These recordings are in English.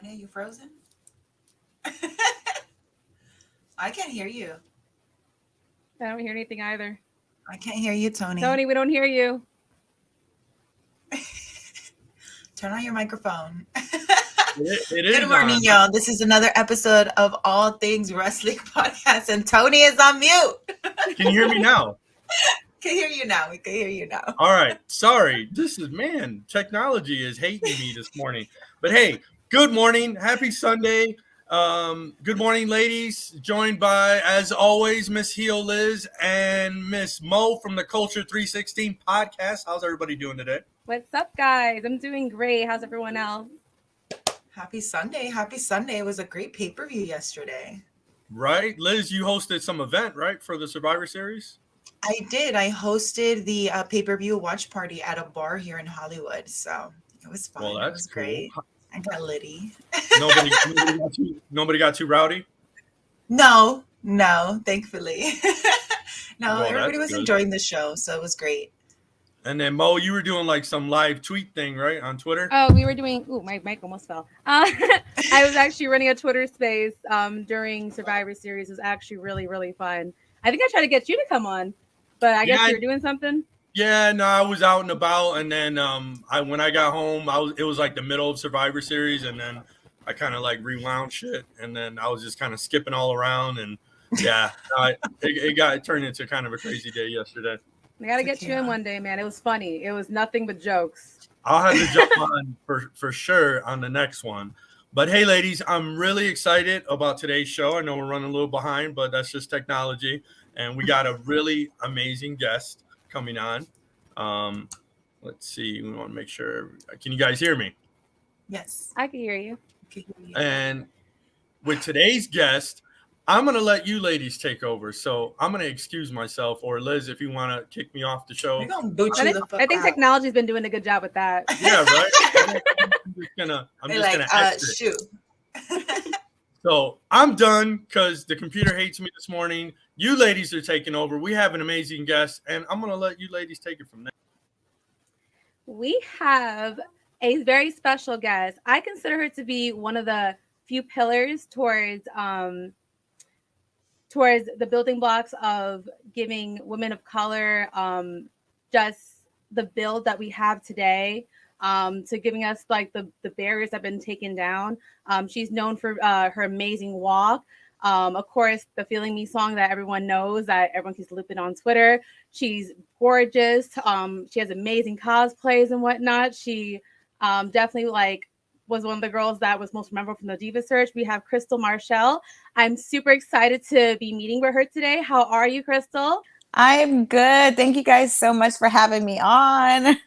Tony, are you frozen? I can't hear you. I don't hear anything either. I can't hear you, Tony. Tony, we don't hear you. Turn on your microphone. It Good is morning, on. y'all. This is another episode of All Things Wrestling Podcast, and Tony is on mute. Can you hear me now? Can hear you now. We can hear you now. All right. Sorry. Technology is hating me this morning. But hey, good morning. Happy Sunday. Good morning, ladies. Joined by, as always, Miss Heel Liz and Miss Mo from the Culture 316 podcast. How's everybody doing today? What's up, guys? I'm doing great. How's everyone else? Happy Sunday. Happy Sunday. It was a great pay-per-view yesterday. Right. Liz, you hosted some event, right, for the Survivor Series? I did. I hosted the pay-per-view watch party at a bar here in Hollywood. So it was fun. Well, It that's was cool. great. I got litty. Nobody got too rowdy? No, thankfully. No, Well, everybody that's was good. enjoying the show, so it was great. And then, Mo, you were doing like some live tweet thing, right, on Twitter? Oh, we were doing. Ooh, my mic almost fell. I was actually running a Twitter space during Survivor Series. It was actually really, really fun. I think I tried to get you to come on, but I guess you were doing something. Yeah, no, I was out and about, and then when I got home, it was like the middle of Survivor Series, and then I kind of like rewound shit, and then I was just kind of skipping all around, and yeah, it turned into kind of a crazy day yesterday. I gotta get you in one day, man. It was funny. It was nothing but jokes. I'll have to jump on for sure on the next one. But hey, ladies, I'm really excited about today's show. I know we're running a little behind, but that's just technology, and we got a really amazing guest coming on. Let's see. We want to make sure. Can you guys hear me? Yes. I can hear you. And with today's guest, I'm going to let you ladies take over. So I'm going to excuse myself, or Liz, if you want to kick me off the show. We're going to boot you the fuck I think out. technology's been doing a good job with that. Yeah, right? I'm just going to exit. Shoot. So I'm done because the computer hates me this morning. You ladies are taking over. We have an amazing guest, and I'm going to let you ladies take it from there. We have a very special guest. I consider her to be one of the few pillars towards the building blocks of giving women of color just the build that we have today, to giving us like the barriers that have been taken down. She's known for her amazing walk. Of course, the Feeling Me song that everyone knows, that everyone keeps looping on Twitter. She's gorgeous. She has amazing cosplays and whatnot. She definitely was one of the girls that was most memorable from the Diva Search. We have Kristal Marshall. I'm super excited to be meeting with her today. How are you, Kristal? I'm good. Thank you guys so much for having me on.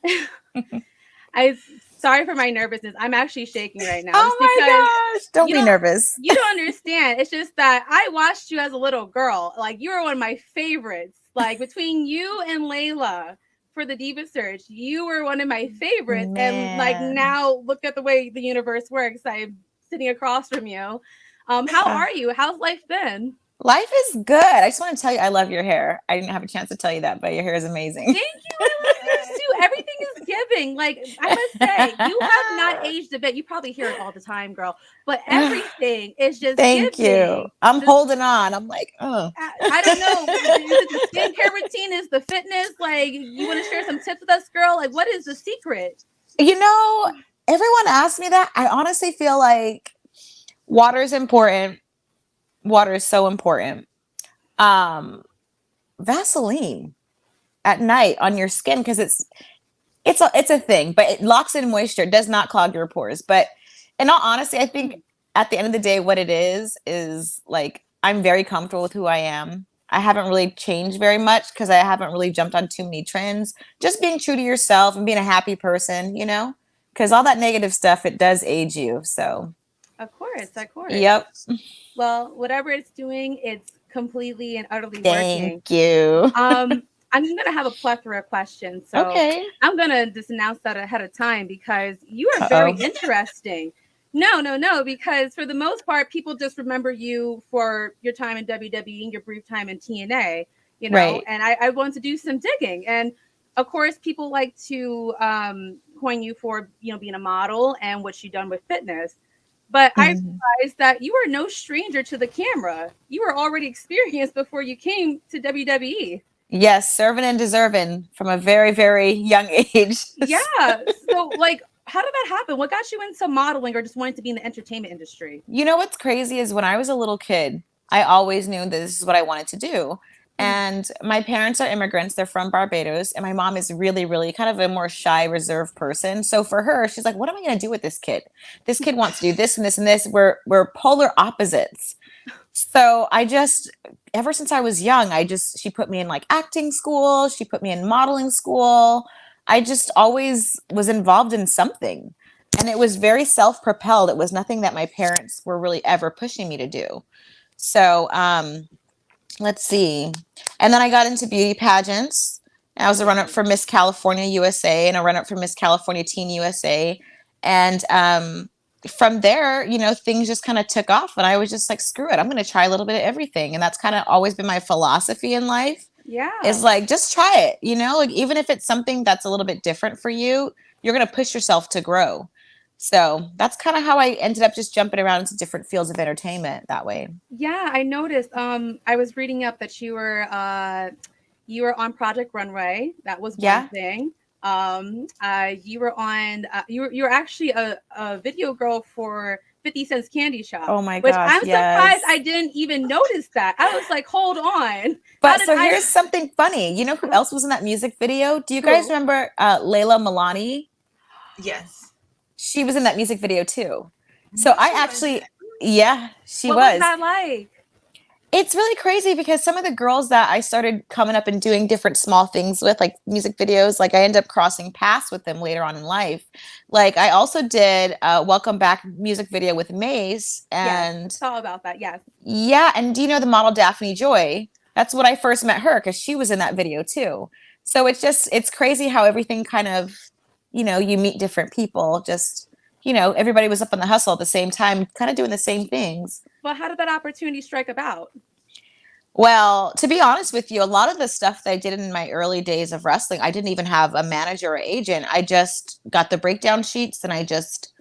Sorry for my nervousness. I'm actually shaking right now. Oh my gosh. Don't be nervous. You don't understand. It's just that I watched you as a little girl. Like, you were one of my favorites. Like, between you and Layla for the Diva Search, you were one of my favorites. Man. And like, now look at the way the universe works. I'm sitting across from you. How are you? How's life been? Life is good. I just want to tell you, I love your hair. I didn't have a chance to tell you that, but your hair is amazing. Thank you. I love yours too. Everything is giving. Like, I must say, you have not aged a bit. You probably hear it all the time, girl. But everything is just Thank giving. you. I'm holding on. I'm like, oh. I don't know. Is it the skincare routine? Is the fitness? Like, you want to share some tips with us, girl? Like, what is the secret? You know, everyone asks me that. I honestly feel like water is important. Water is so important. Vaseline at night on your skin, because it's a thing, but it locks in moisture. It does not clog your pores. But in all honesty, I think at the end of the day, what it is like, I'm very comfortable with who I am. I haven't really changed very much because I haven't really jumped on too many trends. Just being true to yourself and being a happy person, you know, because all that negative stuff, it does age you. So. Of course. Yep. Well, whatever it's doing, it's completely and utterly Thank working. you. I'm going to have a plethora of questions. So okay. I'm going to just announce that ahead of time because you are very interesting. No, because for the most part, people just remember you for your time in WWE and your brief time in TNA, you know, right. And I want to do some digging. And of course, people like to coin you for, you know, being a model and what you've done with fitness. But I Mhm. realized that you are no stranger to the camera. You were already experienced before you came to WWE. Yes, serving and deserving from a very, very young age. Yeah. So, like, how did that happen? What got you into modeling or just wanting to be in the entertainment industry? You know what's crazy is when I was a little kid, I always knew that this is what I wanted to do. Mhm. And my parents are immigrants. They're from Barbados. And my mom is really, really kind of a more shy, reserved person. So for her, she's like, what am I going to do with this kid? This kid wants to do this and this and this. We're polar opposites. So I just, ever since I was young, she put me in like acting school. She put me in modeling school. I just always was involved in something. And it was very self-propelled. It was nothing that my parents were really ever pushing me to do. So, let's see. And then I got into beauty pageants. I was a runner-up for Miss California USA and a runner-up for Miss California Teen USA. And from there, things just kind of took off. And I was just like, screw it. I'm going to try a little bit of everything. And that's kind of always been my philosophy in life. Yeah. Is like, just try it, like even if it's something that's a little bit different for you, you're going to push yourself to grow. So that's kind of how I ended up just jumping around into different fields of entertainment that way. Yeah, I noticed. I was reading up that you were on Project Runway. That was one Yeah. thing. You were on. You were actually a video girl for 50 Cent's Candy Shop. Oh my which gosh, I'm surprised yes. I didn't even notice that. I was like, hold on. But so here's something funny. You know who else was in that music video? Do you guys Who? remember Layla Milani? Yes. She was in that music video too. So I actually, yeah, she What was that like? It's really crazy because some of the girls that I started coming up and doing different small things with, like music videos, like I ended up crossing paths with them later on in life. Like I also did a Welcome Back music video with Mace. And yes, saw about that, yes. Yeah, and do you know the model Daphne Joy? That's what I first met her because she was in that video too. So it's crazy how everything kind of, you meet different people. Just, everybody was up on the hustle at the same time, kind of doing the same things. But how did that opportunity strike about? Well, to be honest with you, a lot of the stuff that I did in my early days of wrestling, I didn't even have a manager or agent. I just got the breakdown sheets and I just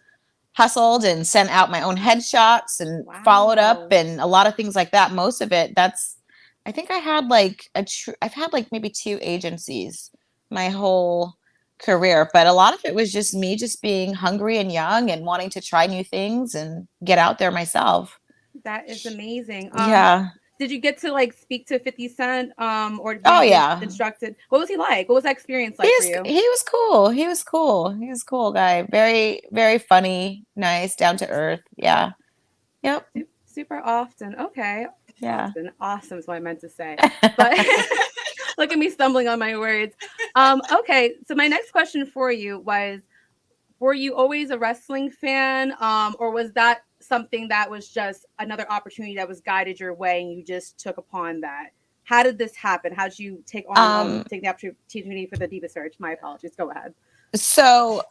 hustled and sent out my own headshots and followed up and a lot of things like that. Most of it, I think I had I've had like maybe 2 agencies my whole career, but a lot of it was just me just being hungry and young and wanting to try new things and get out there myself. That is amazing. Yeah. Did you get to like speak to 50 Cent or Oh yeah, instructed? What was he like? What was that experience like for you? He was cool. He was a cool guy. Very, very funny, nice, down to earth. Yeah. Yep. Super often. Okay. Yeah. Often. Awesome is what I meant to say. But look at me stumbling on my words. Okay. So my next question for you was, were you always a wrestling fan? Or was that something that was just another opportunity that was guided your way and you just took upon that? How did this happen? How did you take the opportunity for the Diva Search? My apologies. Go ahead. So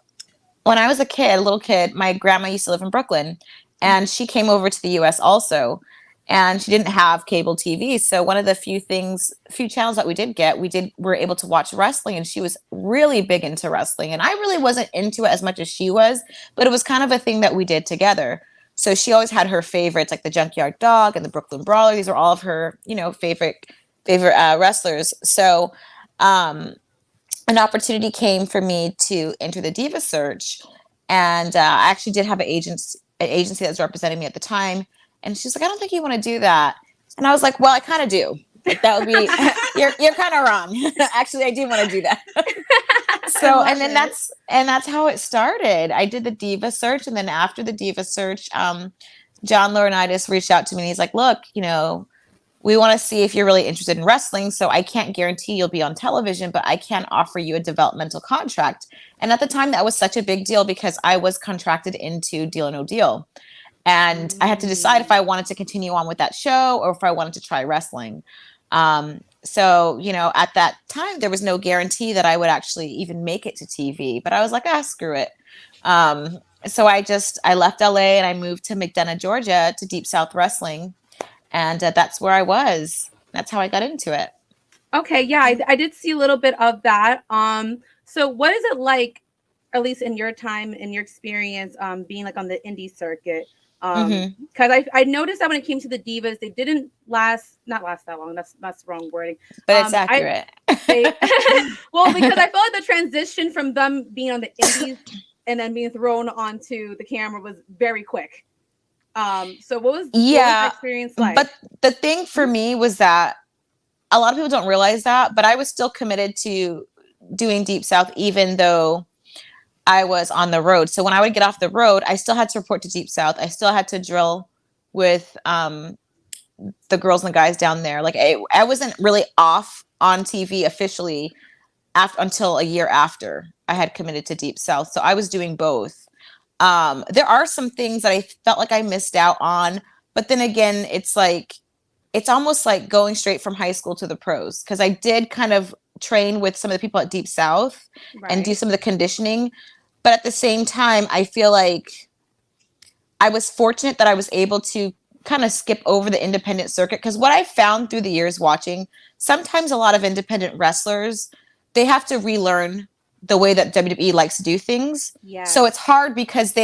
when I was a little kid, my grandma used to live in Brooklyn and she came over to the US also. And she didn't have cable TV. So one of the few channels that we did get, were able to watch wrestling. And she was really big into wrestling. And I really wasn't into it as much as she was, but it was kind of a thing that we did together. So she always had her favorites, like the Junkyard Dog and the Brooklyn Brawler. These are all of her, favorite wrestlers. So an opportunity came for me to enter the Diva Search. And I actually did have an agency that was representing me at the time. And she's like, I don't think you want to do that. And I was like, well, I kind of do. Like, that would be, you're kind of wrong. Actually, I do want to do that. So, and then that's how it started. I did the Diva Search. And then after the Diva Search, John Laurinaitis reached out to me and he's like, look, we want to see if you're really interested in wrestling. So I can't guarantee you'll be on television, but I can offer you a developmental contract. And at the time that was such a big deal because I was contracted into Deal or No Deal. And I had to decide if I wanted to continue on with that show or if I wanted to try wrestling. So, at that time, there was no guarantee that I would actually even make it to TV. But I was like, screw it. So I left LA and I moved to McDonough, Georgia to Deep South Wrestling. And that's where I was. That's how I got into it. Okay. Yeah, I did see a little bit of that. So what is it like, at least in your time, in your experience, being like on the indie circuit? Mhm. Because I noticed that when it came to the divas, they didn't not last that long. That's the wrong wording. But it's accurate. They well, because I felt like the transition from them being on the indies and then being thrown onto the camera was very quick. So what was the experience like? But the thing for me was that a lot of people don't realize that, but I was still committed to doing Deep South even though I was on the road. So when I would get off the road, I still had to report to Deep South. I still had to drill with the girls and the guys down there. Like I wasn't really off on TV officially until a year after I had committed to Deep South. So I was doing both. There are some things that I felt like I missed out on, but then again, it's almost like going straight from high school to the pros, because I did kind of train with some of the people at Deep South and do some of the conditioning. But at the same time, I feel like I was fortunate that I was able to kind of skip over the independent circuit, because what I found through the years watching, sometimes a lot of independent wrestlers, they have to relearn the way that WWE likes to do things. Yeah. So it's hard because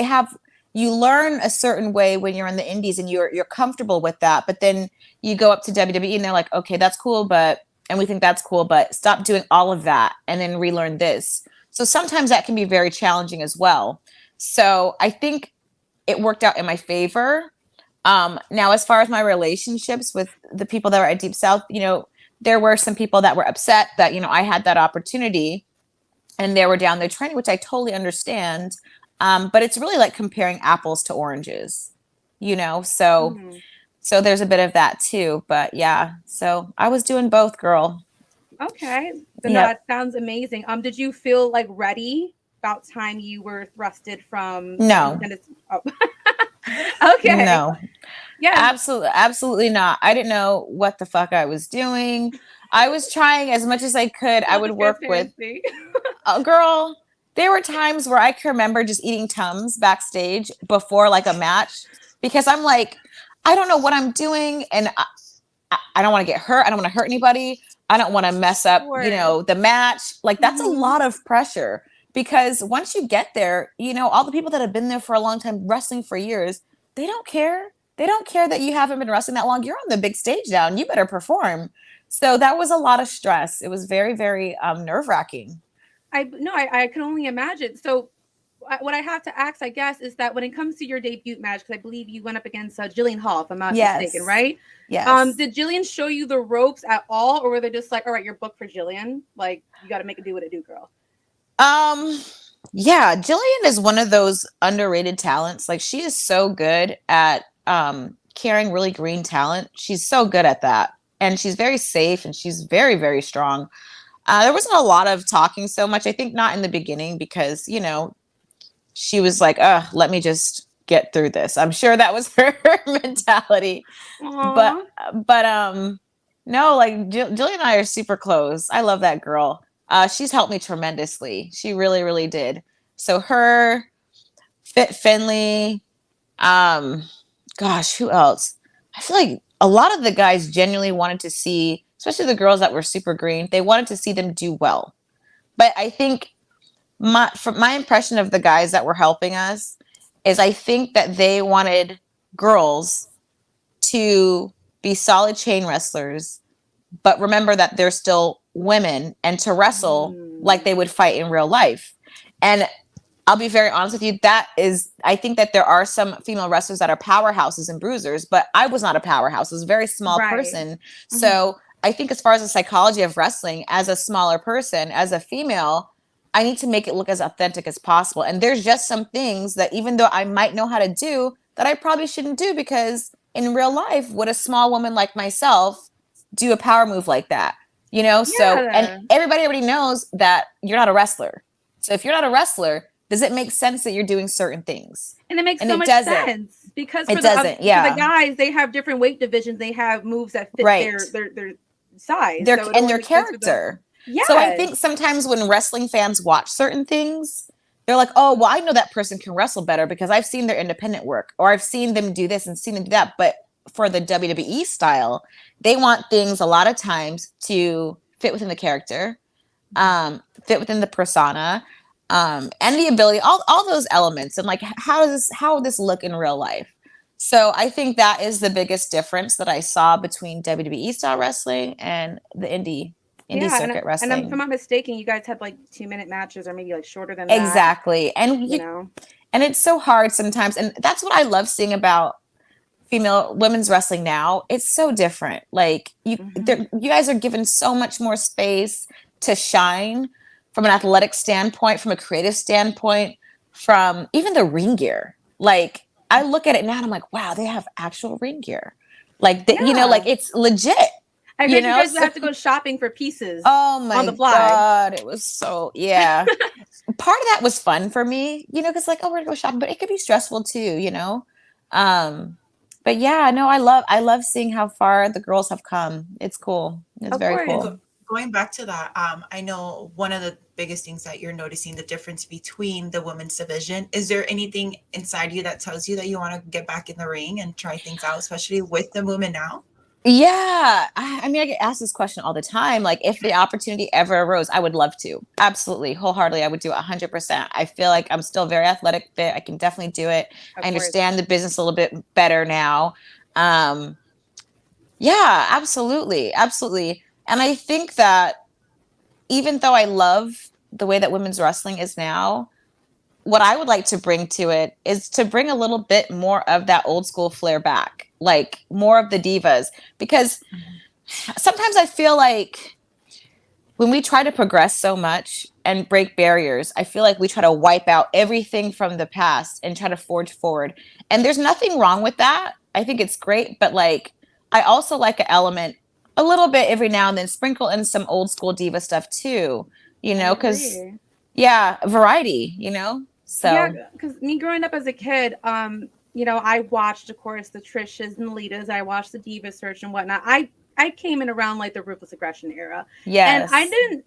you learn a certain way when you're in the indies and you're comfortable with that, but then you go up to WWE and they're like, okay, that's cool, and we think that's cool, but stop doing all of that and then relearn this. So sometimes that can be very challenging as well. So I think it worked out in my favor. Now, as far as my relationships with the people that were at Deep South, there were some people that were upset that, I had that opportunity and they were down there training, which I totally understand. But it's really like comparing apples to oranges, so, so there's a bit of that too, but yeah, so I was doing both, girl. Okay. Then that sounds amazing. Did you feel like ready about time you were thrusted from? No. Oh. Okay. No. Yeah. Absolutely not. I didn't know what the fuck I was doing. I was trying as much as I could. I would work with girl. There were times where I can remember just eating Tums backstage before like a match, because I'm like, I don't know what I'm doing, and I don't want to get hurt. I don't want to hurt anybody. I don't want to mess up, the match. Like that's a lot of pressure, because once you get there, all the people that have been there for a long time, wrestling for years, they don't care. They don't care that you haven't been wrestling that long. You're on the big stage now and you better perform. So that was a lot of stress. It was very, very nerve-wracking. I can only imagine. So what I have to ask, I guess, is that when it comes to your debut match, because I believe you went up against Jillian Hall, if I'm not mistaken, right? Yes. Did Jillian show you the ropes at all, or were they just like, all right, you're booked for Jillian, like you got to make it do what it do, girl? Yeah, Jillian is one of those underrated talents. Like she is so good at carrying really green talent. She's so good at that, and she's very safe, and she's very, very strong. There wasn't a lot of talking so much. I think not in the beginning, because she was like, let me just get through this. I'm sure that was her mentality. Aww. But no, like Jillian and I are super close. I love that girl. She's helped me tremendously. She really, really did. So her, Fit Finley, gosh, who else? I feel like a lot of the guys genuinely wanted to see, especially the girls that were super green, they wanted to see them do well. But I think from my impression of the guys that were helping us is I think that they wanted girls to be solid chain wrestlers, but remember that they're still women, and to wrestle like they would fight in real life. And I'll be very honest with you, I think that there are some female wrestlers that are powerhouses and bruisers, but I was not a powerhouse. I was a very small person. So I think as far as the psychology of wrestling, as a smaller person, as a female, I need to make it look as authentic as possible. And there's just some things that even though I might know how to do, that I probably shouldn't do, because in real life, would a small woman like myself do a power move like that? So, and everybody already knows that you're not a wrestler. So if you're not a wrestler, does it make sense that you're doing certain things? And it makes so much sense, because for the guys, they have different weight divisions. They have moves that fit their size. And their character. Yes. So I think sometimes when wrestling fans watch certain things, they're like, oh, well, I know that person can wrestle better because I've seen their independent work, or I've seen them do this and seen them do that. But for the WWE style, they want things a lot of times to fit within the character, fit within the persona, and the ability, all those elements. And like, how would this look in real life? So I think that is the biggest difference that I saw between WWE style wrestling and the indie circuit and if wrestling. I'm not mistaken, you guys had like 2-minute matches or maybe like shorter than Exactly. And that. You know, and it's so hard sometimes. And that's what I love seeing about women's wrestling now. It's so different. Like you guys are given so much more space to shine from an athletic standpoint, from a creative standpoint, from even the ring gear. Like I look at it now and I'm like, wow, they have actual ring gear. Like you know, like it's legit. I heard you guys would have to go shopping for pieces. Oh my on the fly. God, it was so Part of that was fun for me, you know, because like, oh, we're gonna go shopping, but it could be stressful too, you know. But yeah, no, I love seeing how far the girls have come. It's cool. It's very cool. Going back to that, I know one of the biggest things that you're noticing the difference between the women's division. Is there anything inside you that tells you that you want to get back in the ring and try things out, especially with the women now? Yeah. I mean, I get asked this question all the time. Like, if the opportunity ever arose, I would love to. Absolutely. Wholeheartedly. I would do it 100%. I feel like I'm still very athletic fit. I can definitely do it. I understand the business a little bit better now. Yeah, absolutely. Absolutely. And I think that even though I love the way that women's wrestling is now, what I would like to bring to it is to bring a little bit more of that old school flair back, like more of the divas, because sometimes I feel like when we try to progress so much and break barriers, I feel like we try to wipe out everything from the past and try to forge forward. And there's nothing wrong with that. I think it's great. But like, I also like an element a little bit every now and then, sprinkle in some old school diva stuff too, you know, because variety, you know. So because me growing up as a kid, you know, I watched, of course, the Trishas and Litas. I watched the Diva Search and whatnot. I came in around like the Ruthless Aggression era. Yes. And I didn't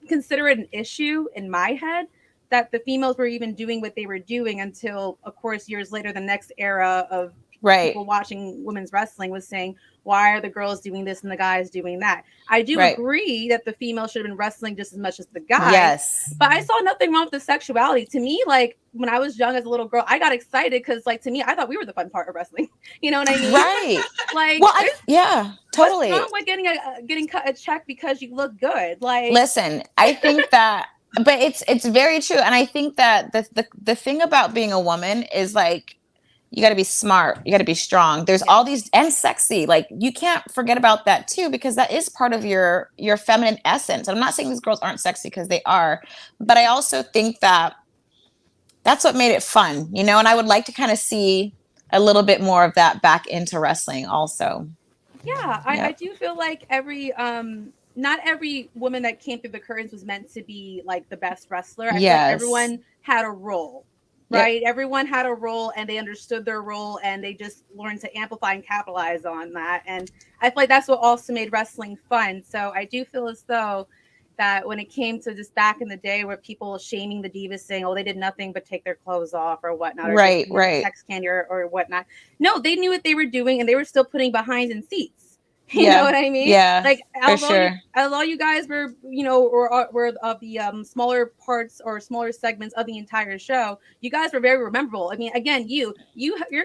consider it an issue in my head that the females were even doing what they were doing until, of course, years later, the next era of people watching women's wrestling was saying, why are the girls doing this and the guys doing that? I do agree that the female should have been wrestling just as much as the guys. Yes. But I saw nothing wrong with the sexuality. To me, like when I was young as a little girl, I got excited because, like, to me, I thought we were the fun part of wrestling. You know what I mean? Right. Like, well, totally. What's wrong with getting cut a check because you look good? Like, listen, I think that, but it's very true, and I think that the thing about being a woman is like, you got to be smart. You got to be strong. There's all these, and sexy. Like, you can't forget about that too, because that is part of your feminine essence. I'm not saying these girls aren't sexy, because they are, but I also think that that's what made it fun, you know? And I would like to kind of see a little bit more of that back into wrestling also. Yeah, I do feel like not every woman that came through the curtains was meant to be like the best wrestler. I feel like everyone had a role. Right. Yep. Everyone had a role and they understood their role and they just learned to amplify and capitalize on that. And I feel like that's what also made wrestling fun. So I do feel as though that when it came to just back in the day where people shaming the divas saying, oh, they did nothing but take their clothes off or whatnot, or right. sex candy or whatnot. No, they knew what they were doing and they were still putting behinds in seats. You know what I mean? Yeah, like although you guys were, you know, were of the smaller parts or smaller segments of the entire show, you guys were very memorable. I mean, again, your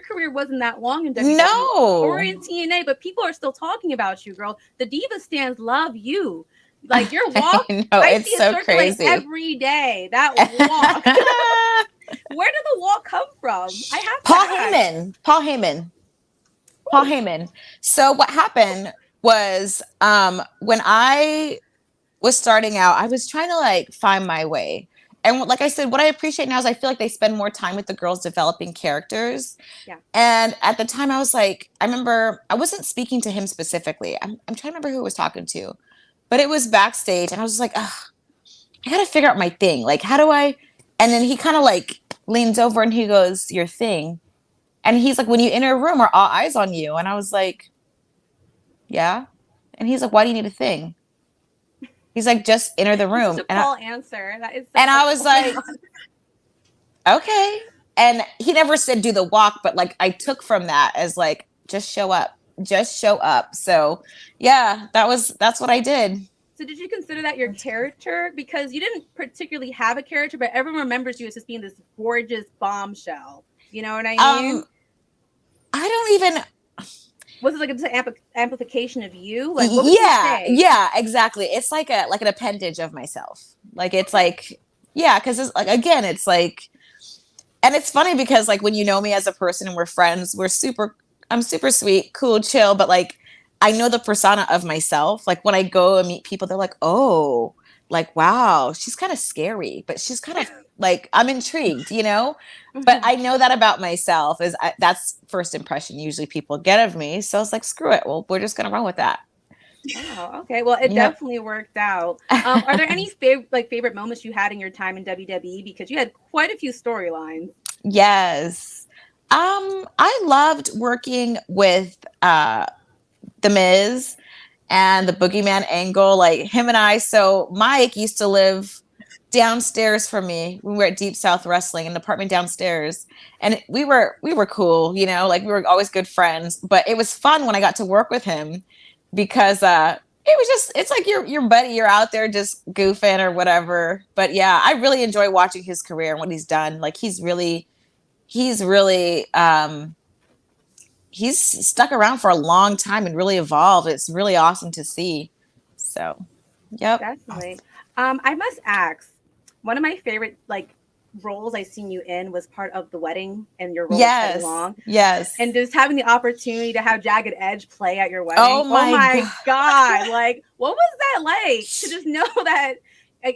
career wasn't that long in WWE or in TNA, but people are still talking about you, girl. The Diva stands love you. Like your walk, I see it circulate every day. That walk. Where did the walk come from? I have Paul Heyman. So what happened was when I was starting out, I was trying to like find my way. And like I said, what I appreciate now is I feel like they spend more time with the girls developing characters. Yeah. And at the time I was like, I remember I wasn't speaking to him specifically. I'm trying to remember who I was talking to, but it was backstage and I was like, I got to figure out my thing. Like, how do I? And then he kind of like leans over and he goes, your thing. And he's like, when you enter a room, are all eyes on you? And I was like, yeah. And he's like, why do you need a thing? He's like, just enter the room. Such a Paul answer. That is. And I was like, okay. And he never said do the walk, but like I took from that as like, just show up. So yeah, that's what I did. So did you consider that your character? Because you didn't particularly have a character, but everyone remembers you as just being this gorgeous bombshell. You know what I mean? I don't even. Was it like an amplification of you? Like, what would you say? Yeah, exactly. It's like an appendage of myself. Like it's like, yeah, because it's like, again, it's like, and it's funny because like when you know me as a person and we're friends, I'm super sweet, cool, chill, but like I know the persona of myself. Like when I go and meet people, they're like, oh, like wow, she's kind of scary, but she's kind of like, I'm intrigued, you know. But I know that about myself that's first impression usually people get of me. So it's like, screw it. Well, we're just gonna run with that. Oh, okay. Well, it Yep. definitely worked out. Are there any favorite moments you had in your time in WWE? Because you had quite a few storylines. Yes. I loved working with The Miz and the Boogeyman Angle. Like him and I. So Mike used to live downstairs from me. We were at Deep South Wrestling, an apartment downstairs, and we were cool, you know, like we were always good friends. But it was fun when I got to work with him because it was just, it's like your buddy, you're out there just goofing or whatever. But yeah, I really enjoy watching his career and what he's done. Like he's really he's stuck around for a long time and really evolved. It's really awesome to see. So yep. Definitely. I must ask, one of my favorite like roles I seen you in was part of The Wedding, and your role Yes. was long. Yes. And just having the opportunity to have Jagged Edge play at your wedding. Oh my God. Like, what was that like to just know that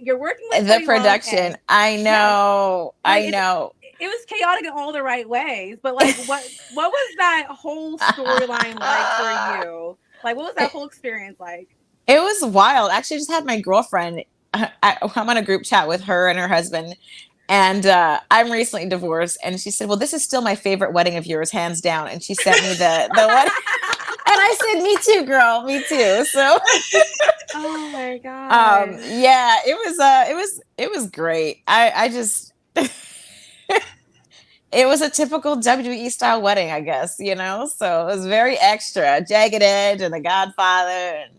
you're working with the production? I know. Yeah. Like, I know. It was chaotic in all the right ways, but like what was that whole storyline like for you? Like what was that whole experience like? It was wild. Actually, I just had my girlfriend. I'm on a group chat with her and her husband, and I'm recently divorced. And she said, "Well, this is still my favorite wedding of yours, hands down." And she sent me the wedding, and I said, "Me too, girl. Me too." So, oh my god, yeah, it was great. I just. It was a typical WWE style wedding, I guess, you know? So it was very extra. Jagged Edge and The Godfather and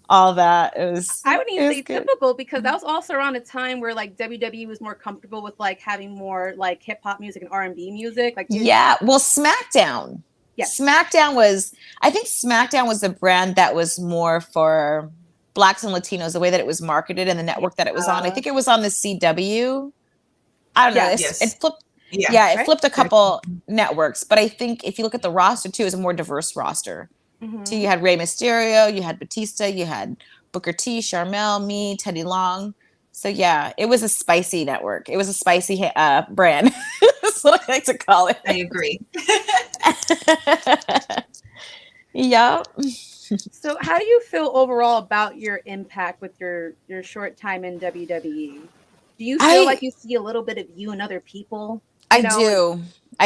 all that. It was. I wouldn't even say good. typical, because that was also around a time where like WWE was more comfortable with like having more like hip hop music and R&B music. Like yeah, well, SmackDown. Yes. SmackDown was, I think SmackDown was a brand that was more for Blacks and Latinos, the way that it was marketed and the network that it was on. I think it was on the CW. I don't know. It flipped. Yeah, it flipped a couple networks, but I think if you look at the roster too, it's a more diverse roster. Mm-hmm. So you had Rey Mysterio, you had Batista, you had Booker T, Sharmell, me, Teddy Long. So yeah, it was a spicy network. It was a spicy brand. That's what I like to call it. I agree. Yeah. So how do you feel overall about your impact with your short time in WWE? Do you feel like you see a little bit of you in other people? I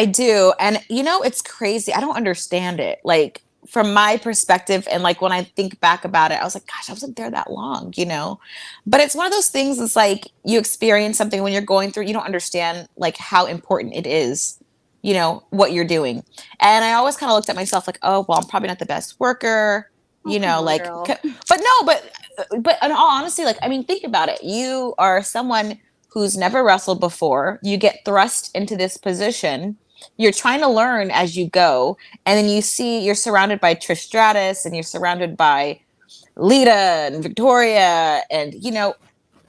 do. And you know, it's crazy. I don't understand it. Like from my perspective, and like when I think back about it, I was like, gosh, I wasn't there that long, you know? But it's one of those things, it's like you experience something when you're going through, you don't understand like how important it is, you know, what you're doing. And I always kind of looked at myself like, oh, well, I'm probably not the best worker, you know, like, but in all honesty, like, I mean, think about it. You are someone who's never wrestled before. You get thrust into this position. You're trying to learn as you go. And then you see you're surrounded by Trish Stratus and you're surrounded by Lita and Victoria and, you know,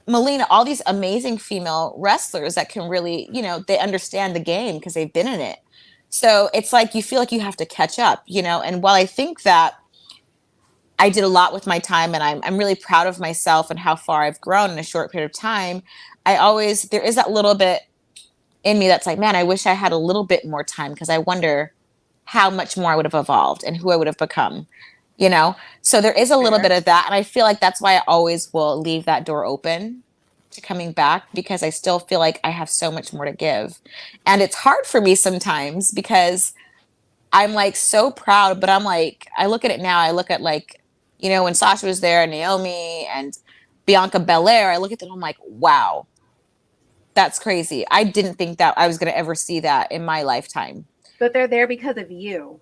Melina, all these amazing female wrestlers that can really, you know, they understand the game because they've been in it. So it's like you feel like you have to catch up, you know. And while I think that I did a lot with my time and I'm really proud of myself and how far I've grown in a short period of time, there is that little bit in me that's like, man, I wish I had a little bit more time, because I wonder how much more I would have evolved and who I would have become, you know? So there is a little bit of that. And I feel like that's why I always will leave that door open to coming back, because I still feel like I have so much more to give. And it's hard for me sometimes because I'm like so proud, but I'm like, I look at it now, I look at like, you know, when Sasha was there, Naomi and Bianca Belair, I look at them, I'm like, wow. That's crazy. I didn't think that I was going to ever see that in my lifetime. But they're there because of you.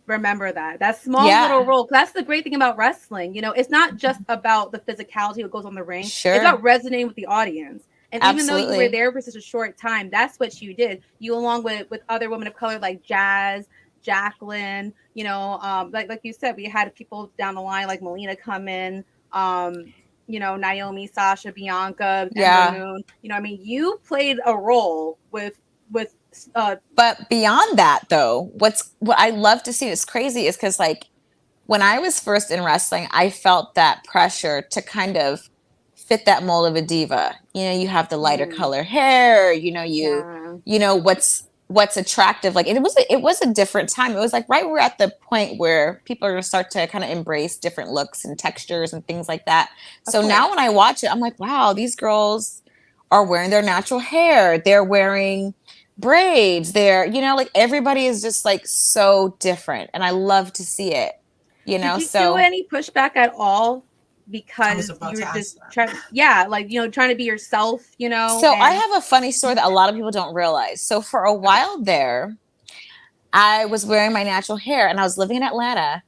Remember that small little role. That's the great thing about wrestling. You know, it's not just about the physicality that goes on the ring. Sure. It's about resonating with the audience. And Absolutely. even though you were there for such a short time, that's what you did. You, along with other women of color like Jazz, Jacqueline, like you said, we had people down the line like Melina come in, Naomi, Sasha, Bianca, Yeah. Ember Moon. I mean, you played a role with But beyond that, though, what I love to see is crazy is because, like, when I was first in wrestling, I felt that pressure to kind of fit that mold of a diva. You have the lighter color hair, what's attractive. Like, it was a different time. It was like we're at the point where people are going to start to kind of embrace different looks and textures and things like that. So now when I watch it, I'm like, wow, these girls are wearing their natural hair. They're wearing braids. They're, like, everybody is just like so different. And I love to see it. Did you feel any pushback at all because you were just trying to be yourself, So I have a funny story that a lot of people don't realize. So for a while there, I was wearing my natural hair and I was living in Atlanta,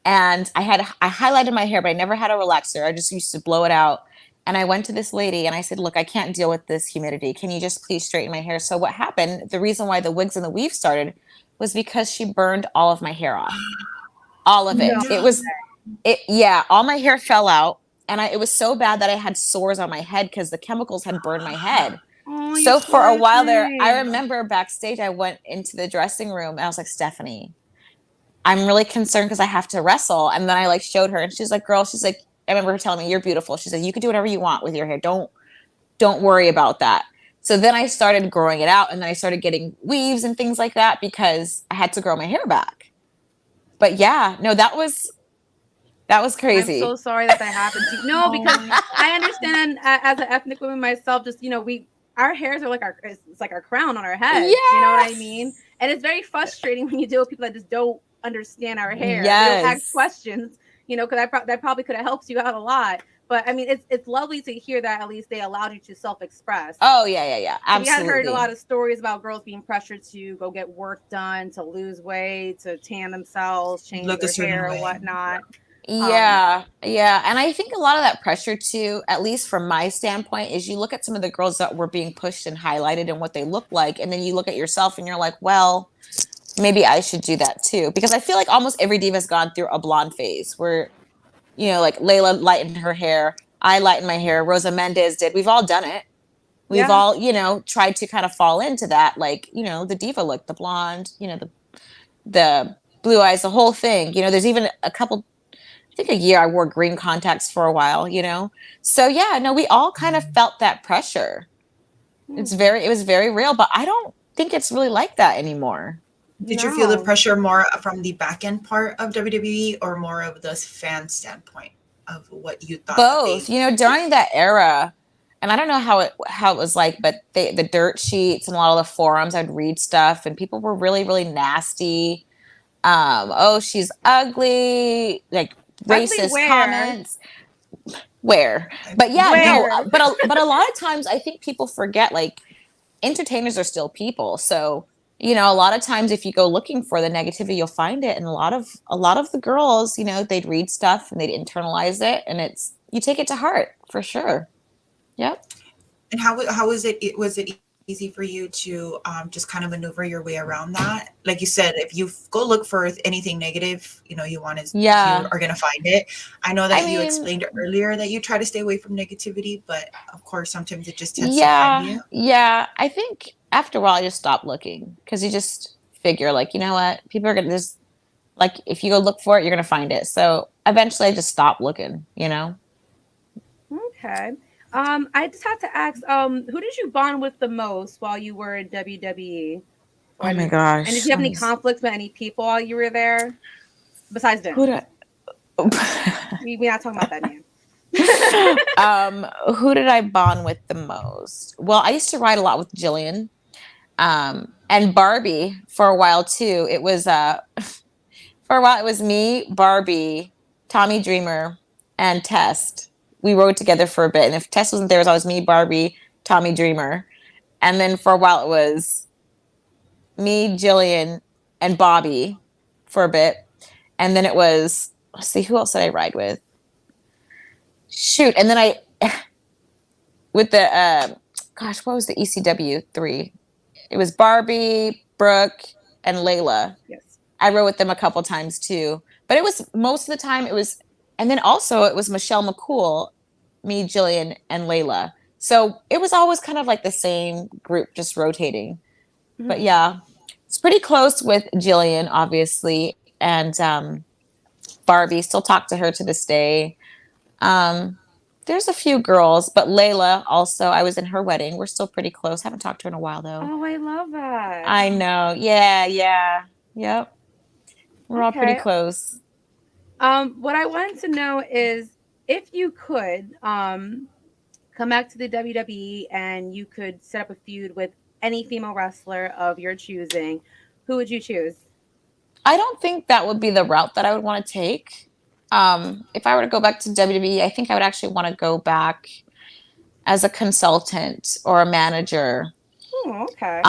and I highlighted my hair, but I never had a relaxer. I just used to blow it out. And I went to this lady and I said, look, I can't deal with this humidity. Can you just please straighten my hair? So what happened, the reason why the wigs and the weave started was because she burned all of my hair off. All of it. No. All my hair fell out, and it was so bad that I had sores on my head because the chemicals had burned my head. Oh, so for a while there, I remember backstage, I went into the dressing room and I was like, Stephanie, I'm really concerned because I have to wrestle. And then I showed her, and she's like, girl, she's like, I remember her telling me, you're beautiful. She said, you can do whatever you want with your hair. Don't worry about that. So then I started growing it out, and then I started getting weaves and things like that because I had to grow my hair back. But yeah, no, that was crazy. I'm so sorry that happened to you. No, because I understand as an ethnic woman myself, just, our hairs are it's like our crown on our head. Yes! You know what I mean? And it's very frustrating when you deal with people that just don't understand our hair. Yes. They don't ask questions, because that probably could have helped you out a lot. But I mean, it's lovely to hear that at least they allowed you to self-express. Oh yeah, absolutely. We had heard a lot of stories about girls being pressured to go get work done, to lose weight, to tan themselves, change their hair or whatnot. Yeah. And I think a lot of that pressure too, at least from my standpoint, is you look at some of the girls that were being pushed and highlighted and what they look like, and then you look at yourself and you're like, well, maybe I should do that too. Because I feel like almost every diva has gone through a blonde phase where, like Layla lightened her hair, I lightened my hair, Rosa Mendez did. We've all done it. We've all, tried to kind of fall into that, the diva look, the blonde, the blue eyes, the whole thing. There's even a year I wore green contacts for a while, So yeah, no, we all kind of felt that pressure. It was very real, but I don't think it's really like that anymore. Did you feel the pressure more from the back end part of WWE or more of the fan standpoint of what you thought? Both, during that era, and I don't know how it was like, but the dirt sheets and a lot of the forums, I'd read stuff and people were really, really nasty. Oh, she's ugly, like racist comments. But yeah, no, but a lot of times I think people forget, like, entertainers are still people. So, a lot of times if you go looking for the negativity, you'll find it. And a lot of the girls, they'd read stuff and they'd internalize it, and you take it to heart for sure. Yep. And how was it? Was it easy for you to just kind of maneuver your way around that? Like you said, if you go look for anything negative, you want to, you are going to find it. I know that you explained earlier that you try to stay away from negativity, but of course, sometimes it just tends to find you. Yeah. I think after a while, I just stopped looking because you just figure, like, you know what? People are going to just, like, if you go look for it, you're going to find it. So eventually I just stopped looking, Okay. I just had to ask, who did you bond with the most while you were in WWE? Oh my gosh. And did you have any conflicts with any people while you were there? Besides Vince. We're not talking about that man. Who did I bond with the most? Well, I used to ride a lot with Jillian. And Barbie for a while too. It was for a while it was me, Barbie, Tommy Dreamer, and Test. We rode together for a bit, and if Tess wasn't there, it was always me, Barbie, Tommy Dreamer, and then for a while it was me, Jillian, and Bobby for a bit, and then it was, let's see, who else did I ride with? Shoot, and then with the what was the ECW 3? It was Barbie, Brooke, and Layla. Yes. I rode with them a couple times too. But it was most of the time and then also it was Michelle McCool, me, Jillian, and Layla. So it was always kind of like the same group just rotating. But yeah, it's pretty close with Jillian, obviously. And Barbie, still talk to her to this day. There's a few girls, but Layla also, I was in her wedding. We're still pretty close. Haven't talked to her in a while though. Oh, I love that. I know. Yeah. Yep. We're all pretty Okay. close. What I wanted to know is if you could come back to the WWE and you could set up a feud with any female wrestler of your choosing, who would you choose? I don't think that would be the route that I would want to take. If I were to go back to WWE, I think I would actually want to go back as a consultant or a manager. Oh, okay.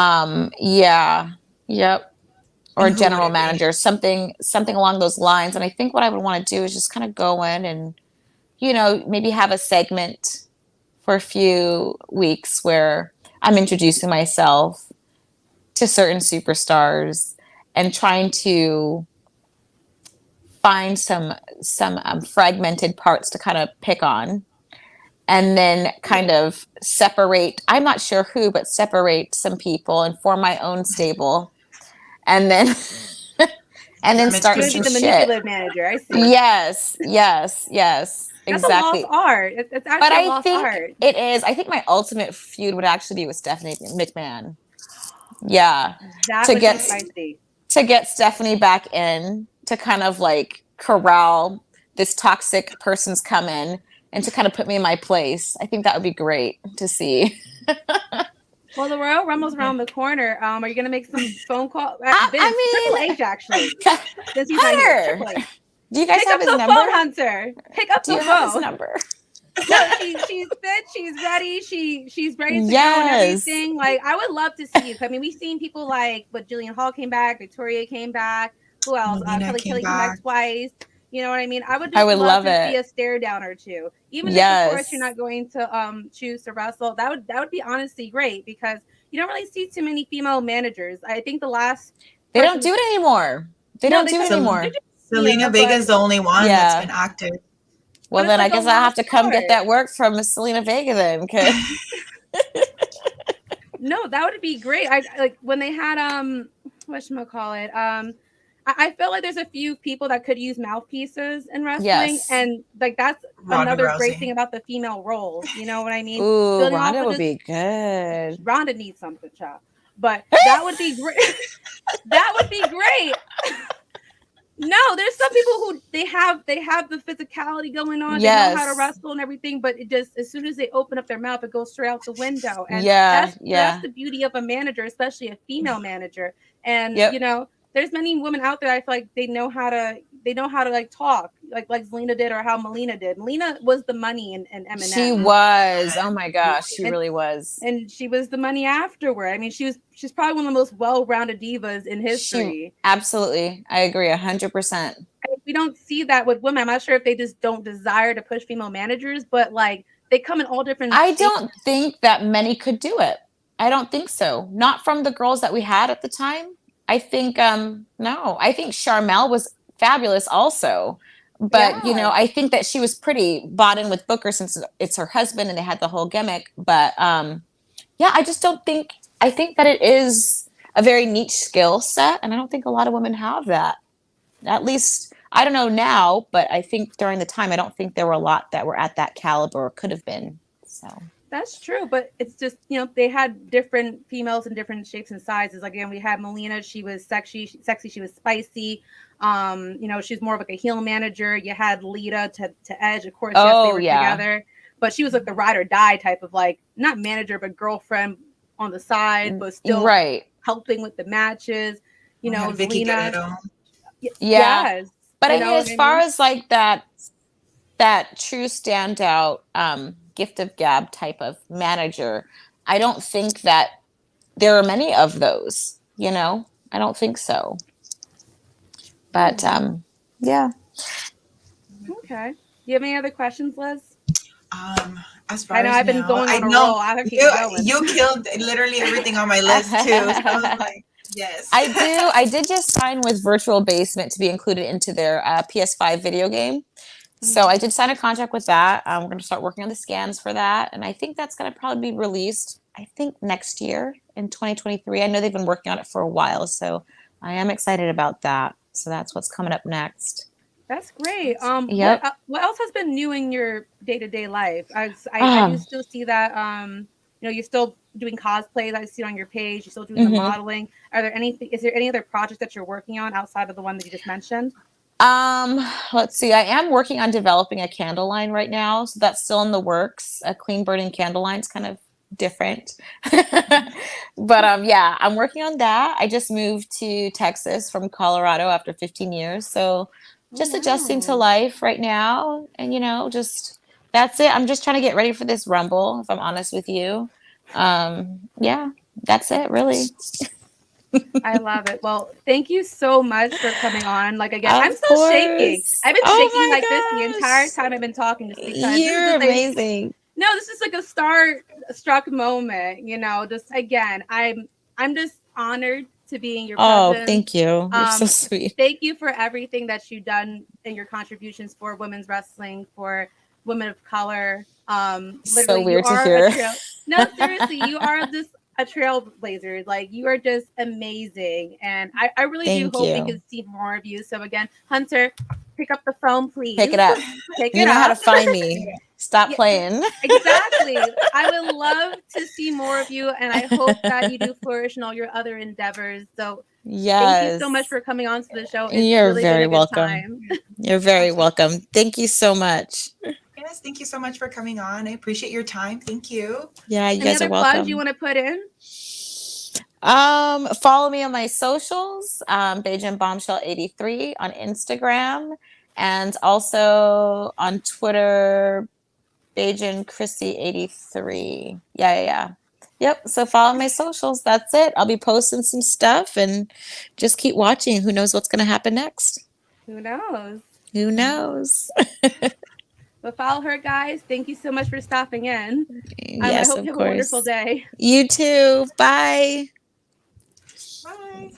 Yeah. Yep. Or And who general would it be? manager, something along those lines. And I think what I would want to do is just kind of go in and, maybe have a segment for a few weeks where I'm introducing myself to certain superstars and trying to find some fragmented parts to kind of pick on, and then kind of separate. I'm not sure who, but separate some people and form my own stable, and then start You're some the shit. manipulative manager. I see. Yes, That's exactly. a lost art. It's actually But a I lost think art. it is. I think my ultimate feud would actually be with Stephanie McMahon. Yeah, That to would get be spicy. to get Stephanie back in, to kind of like corral this toxic person's come in and to kind of put me in my place. I think that would be great to see. Well, the Royal Rumble's around the corner. Are you going to make some phone calls? I mean, Triple H, actually. Since he's not here. Triple H. Do you guys Pick have up his the number? phone, Hunter. Pick up Do the you have his phone. number? No, she's fit. She's ready. She's ready to go and Yes. everything. Like, I would love to see you. I mean, we've seen people like, but Jillian Hall came back. Victoria came back. Who else? Melina Kelly came came back back. twice. You know what I mean? I would love to it. see a stare down or two. Even if, of course, you're not going to choose to wrestle. That would be honestly great, because you don't really see too many female managers. I think the last They don't do it anymore. They don't do it anymore. Selena Vega's the only one that's been active. Well, But then it's I like guess a I'll have to lost come get art. that work from Miss Selena Vega then. 'Cause No, that would be great. I like when they had whatchamacallit. I feel like there's a few people that could use mouthpieces in wrestling, Yes. and like that's Ronda another Rousey. great thing about the female roles. You know what I mean? Ooh, Building off Ronda of would this- be good. Ronda needs something, child. But that would be great. That would be great. No, there's some people who they have the physicality going on. They know how to Yes. wrestle and everything, but it just, as soon as they open up their mouth, it goes straight out the window. And Yeah, that's the beauty of a manager, especially a female manager. And Yep. you know, there's many women out there, I feel like they know how to like talk, like Zelina did, or how Melina did. Melina was the money in Eminem. She was. Oh my gosh, she really was. And she was the money afterward. I mean, she's probably one of the most well-rounded divas in history. Absolutely. I agree 100%. And we don't see that with women. I'm not sure if they just don't desire to push female managers, but like they come in all different I shapes. don't think that many could do it. I don't think so. Not from the girls that we had at the time. I think no. I think Charmel was fabulous also. But you know, I think that she was pretty bought in with Booker since it's her husband and they had the whole gimmick. But yeah, I just don't think, I think that it is a very niche skill set, and I don't think a lot of women have that. At least, I don't know now, but I think during the time, I don't think there were a lot that were at that caliber or could have been. So that's true, but it's just, you know, they had different females in different shapes and sizes. Again, we had Melina, she was sexy, she was spicy. You know, she's more of like a heel manager. You had Lita to Edge, of course, yes, they were together. But she was like the ride or die type of, like, not manager, but girlfriend on the side, but still helping with the matches. You know, Zelina. Yes. But I mean, as far as as like that true standout gift of gab type of manager, I don't think that there are many of those, you know? I don't think so. But yeah. Okay. Do you have any other questions, Liz? As far I know as I've been now, going on I a know roll. I have to keep going. You killed literally everything on my list too. So I was like, Yes. I do. I did just sign with Virtual Basement to be included into their PS5 video game. So I did sign a contract with that. We're going to start working on the scans for that. And I think that's going to probably be released, I think, next year in 2023. I know they've been working on it for a while. So I am excited about that. So that's what's coming up next. That's great. Yep. What else has been new in your day-to-day life? I do Um, still see that you're still doing cosplays. I see it on your page. You're still doing the modeling. Is there any other projects that you're working on outside of the one that you just mentioned? Let's see. I am working on developing a candle line right now. So that's still in the works. A clean burning candle line is kind of different. But yeah, I'm working on that. I just moved to Texas from Colorado after 15 years. So just adjusting to life right now. And just that's it. I'm just trying to get ready for this Rumble, if I'm honest with you. Yeah, that's it really. I love it. Well, thank you so much for coming on. Like again, Of I'm still shaking. course. I've been Oh shaking my like this the entire gosh. time I've been talking, just because You're amazing. No, this is like a struck moment. Just again, I'm just honored to be in your Oh, presence. thank you. You're so sweet. Thank you for everything that you've done and your contributions for women's wrestling, for women of color. So weird to hear. No, seriously, you are just a trailblazer. Like, you are just amazing, and I really do Thank hope we you. can see more of you. So again, Hunter, pick up the phone, please. Pick it up. Pick You it know how to up. find me. Stop Yeah, playing. Exactly. I would love to see more of you, and I hope that you do flourish in all your other endeavors. So Yes. thank you so much for coming on to the show. It's You're really very been a good welcome. time. You're very welcome. Thank you so much. Yes, thank you so much for coming on. I appreciate your time. Thank you. Yeah, you Any guys are other plugs welcome. you want to put in? Follow me on my socials, Beijing Bombshell 83 on Instagram, and also on Twitter, Beijing Chrissy 83. Yeah. Yep. So follow my socials. That's it. I'll be posting some stuff and just keep watching. Who knows what's going to happen next? Who knows? Who knows? But follow her, guys. Thank you so much for stopping in. I Yes, hope of you have course. a wonderful day. You too. Bye. Bye.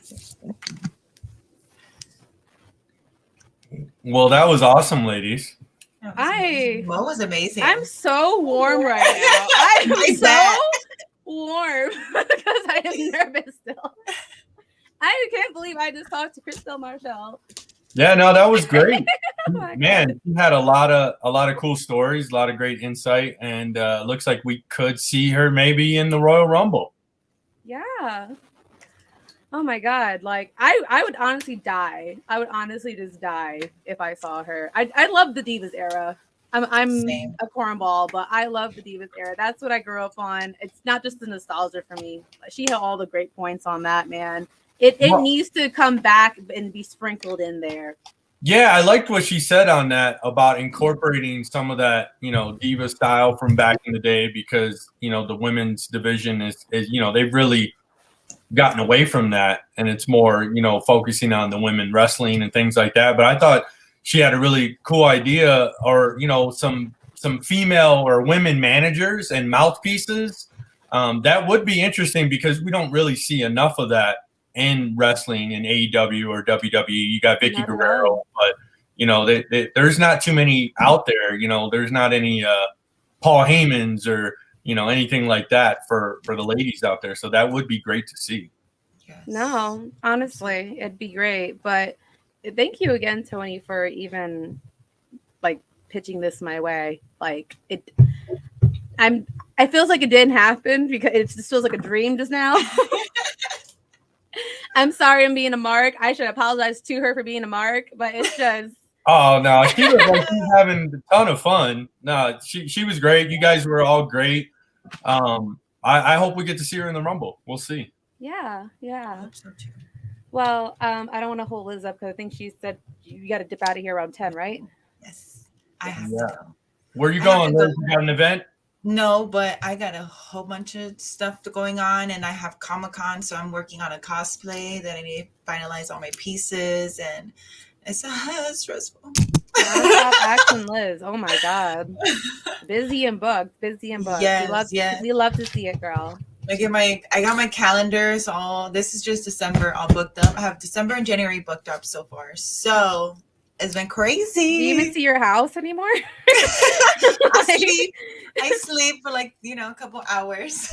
Well, that was awesome, ladies. That was amazing. Mo was amazing. I'm so warm right now. I'm so warm because I am nervous still. I can't believe I just talked to Kristal Marshall. Yeah, no, that was great. Oh Man, you had a lot of cool stories, a lot of great insight, and looks like we could see her maybe in the Royal Rumble. Yeah. Oh my God. Like I would honestly die. I would honestly just die if I saw her. I love the Divas era. I'm Same. a cornball, but I love the Divas era. That's what I grew up on. It's not just the nostalgia for me. She had all the great points on that, man. It needs to come back and be sprinkled in there. Yeah, I liked what she said on that about incorporating some of that, diva style from back in the day, because, the women's division is they've really gotten away from that, and it's more, focusing on the women wrestling and things like that. But I thought she had a really cool idea, or, some female or women managers and mouthpieces. That would be interesting, because we don't really see enough of that in wrestling in AEW or WWE. You got Vicky Guerrero, but there's not too many out there. There's not any Paul Heymans or anything like that for the ladies out there. So that would be great to see. Yes. No, honestly, it'd be great. But thank you again, Tony, for even like pitching this my way. Like it feels like it didn't happen, because it just feels like a dream just now. I'm sorry I'm being a mark. I should apologize to her for being a mark, but it's just. Oh no, she was having a ton of fun. No, she was great. You guys were all great. I hope we get to see her in the Rumble. We'll see. Yeah. I hope so too. Well, I don't want to hold Liz up, because I think she said you got to dip out of here around 10, right? Yes, I have to go. Where are you going? You got an event? No, but I got a whole bunch of stuff going on, and I have Comic-Con, so I'm working on a cosplay that I need to finalize all my pieces, and it's stressful. Stop acting, Liz. Oh my God. Busy and booked. Yes, We love to see it, girl. I got my calendars all. This is just December all booked up. I have December and January booked up so far. So it's been crazy. Do you even see your house anymore? I sleep for like, a couple hours.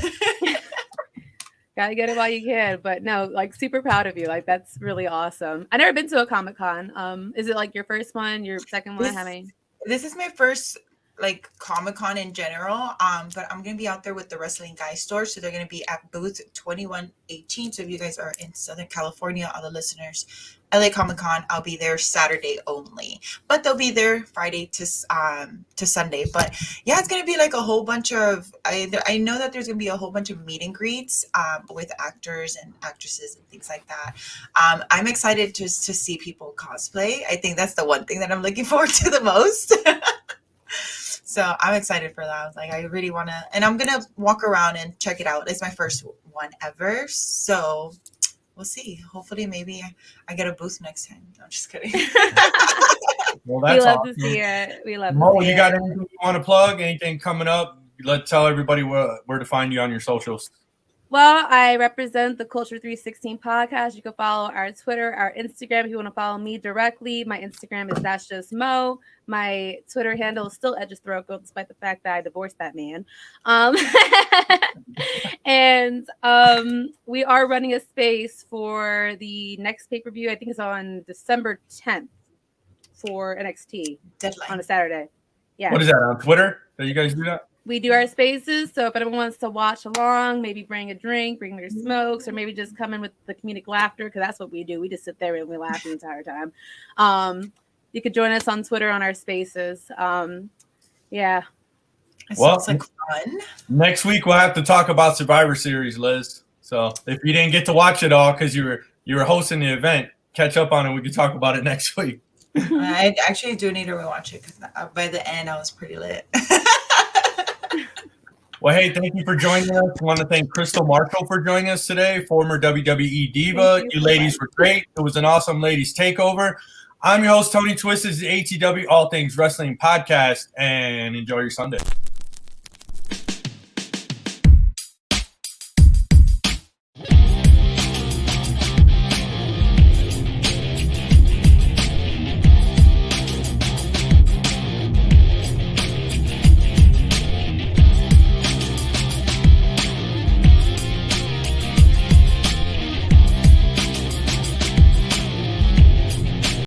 Gotta get it while you can. But no, like super proud of you. Like that's really awesome. I've never been to a Comic-Con. Is it like your first one, your second one? How many? This is my first like Comic-Con in general. But I'm gonna be out there with the Wrestling Guy store. So they're gonna be at booth 2118. So if you guys are in Southern California, all the listeners, LA Comic-Con, I'll be there Saturday only. But they'll be there Friday to Sunday. But yeah, it's gonna be like a whole bunch of I know that there's gonna be a whole bunch of meet and greets with actors and actresses and things like that. I'm excited to see people cosplay. I think that's the one thing that I'm looking forward to the most. So I'm excited for that. Like I really want to, and I'm going to walk around and check it out. It's my first one ever. So we'll see. Hopefully maybe I get a booth next time. No, I'm just kidding. Well, We that's love awesome. to see it. We love Mo, to see you it. got anything you want to plug? Anything coming up? Tell everybody where to find you on your socials. Well, I represent the Culture 316 podcast. You can follow our Twitter, our Instagram. If you want to follow me directly, my Instagram is That's Just Mo. My Twitter handle is still Edge's Throat Goat, despite the fact that I divorced that man. And we are running a space for the next pay-per-view. I think it's on December 10th for NXT Deadline. on a Saturday. Yeah. What is that, on Twitter? Do you guys do that? We do our spaces, so if anyone wants to watch along, maybe bring a drink, bring their smokes, or maybe just come in with the comedic laughter, because that's what we do. We just sit there and we laugh the entire time. You could join us on Twitter on our spaces. Yeah. It Well, sounds like fun. Next week we'll have to talk about Survivor Series, Liz. So if you didn't get to watch it all because you were hosting the event, catch up on it. We can talk about it next week. I actually do need to rewatch it because by the end I was pretty lit. Well, hey, thank you for joining us. I want to thank Kristal Marshall for joining us today, former WWE Diva. You ladies were great. It was an awesome ladies takeover. I'm your host, Tony Twist. This is ATW All Things Wrestling Podcast, and enjoy your Sunday.